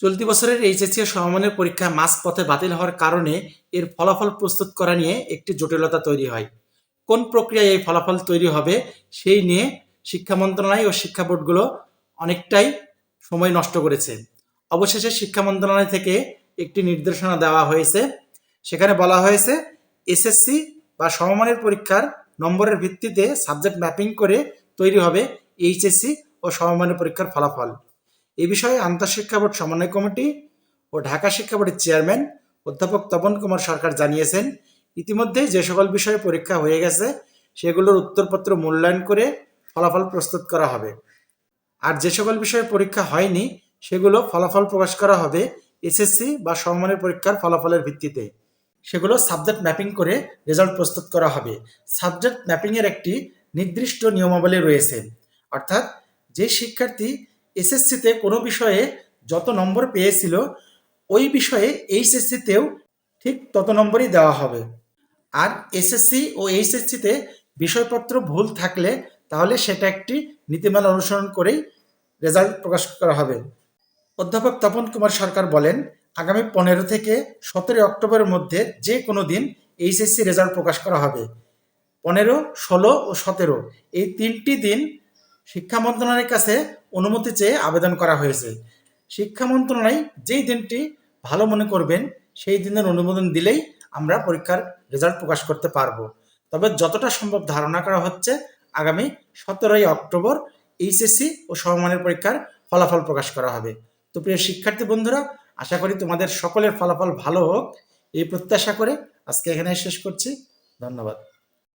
চলতি বছরের এইচএসসি ও সমমানের পরীক্ষা মাঝপথে বাতিল হওয়ার কারণে এর ফলাফল প্রস্তুত করা নিয়ে একটি জটিলতা তৈরি হয়। কোন প্রক্রিয়ায় এই ফলাফল তৈরি হবে সেই নিয়ে শিক্ষা মন্ত্রণালয় ও শিক্ষা বোর্ডগুলো অনেকটাই সময় নষ্ট করেছে। অবশেষে শিক্ষা মন্ত্রণালয় থেকে একটি নির্দেশনা দেওয়া হয়েছে। সেখানে বলা হয়েছে এসএসসি বা সমমানের পরীক্ষার নম্বরের ভিত্তিতে সাবজেক্ট ম্যাপিং করে তৈরি হবে এইচএসসি ও সমমানের পরীক্ষার ফলাফল। এ বিষয়ে আন্তঃশিক্ষা বোর্ড সমন্বয় কমিটি ও ঢাকা শিক্ষা বোর্ডের চেয়ারম্যান অধ্যাপক তপন কুমার সরকার জানিয়েছেন, ইতিমধ্যে যে সকল বিষয়ে পরীক্ষা হয়ে গেছে সেগুলোর উত্তরপত্র মূল্যায়ন করে ফলাফল প্রস্তুত করা হবে। আর যে সকল বিষয়ে পরীক্ষা হয়নি সেগুলো ফলাফল প্রকাশ করা হবে এসএসসি বা সমমানের পরীক্ষার ফলাফলের ভিত্তিতে। সেগুলো সাবজেক্ট ম্যাপিং করে রেজাল্ট প্রস্তুত করা হবে। সাবজেক্ট ম্যাপিংয়ের একটি নির্দিষ্ট নিয়মাবলী রয়েছে, অর্থাৎ যে শিক্ষার্থী এসএসসিতে কোনো বিষয়ে যত নম্বর পেয়েছিল ওই বিষয়ে এইচএসসিতেও ঠিক তত নম্বরই দেওয়া হবে। আর এসএসসি ও এইচএসসিতে বিষয়পত্র ভুল থাকলে তাহলে সেটা একটি নীতিমালা অনুসরণ করেই রেজাল্ট প্রকাশ করা হবে। অধ্যাপক তপন কুমার সরকার বলেন, আগামী 15 থেকে 17 অক্টোবরের মধ্যে যে কোনো দিন এইচএসসি রেজাল্ট প্রকাশ করা হবে। 15, 16 ও 17 এই 3টি দিন শিক্ষা মন্ত্রণালয়ের কাছে অনুমতি চেয়ে আবেদন করা হয়েছে। শিক্ষা মন্ত্রণালয় যেই দিনটি ভালো মনে করবেন সেই দিনের অনুমোদন দিলেই আমরা পরীক্ষার রেজাল্ট প্রকাশ করতে পারবো। তবে যতটা সম্ভব ধারণা করা হচ্ছে আগামী 17 অক্টোবর এইচএসসি ও সমমানের পরীক্ষার ফলাফল প্রকাশ করা হবে। তো প্রিয় শিক্ষার্থী বন্ধুরা, আশা করি তোমাদের সকলের ফলাফল ভালো হোক এই প্রত্যাশা করে আজকে এখানে শেষ করছি। ধন্যবাদ।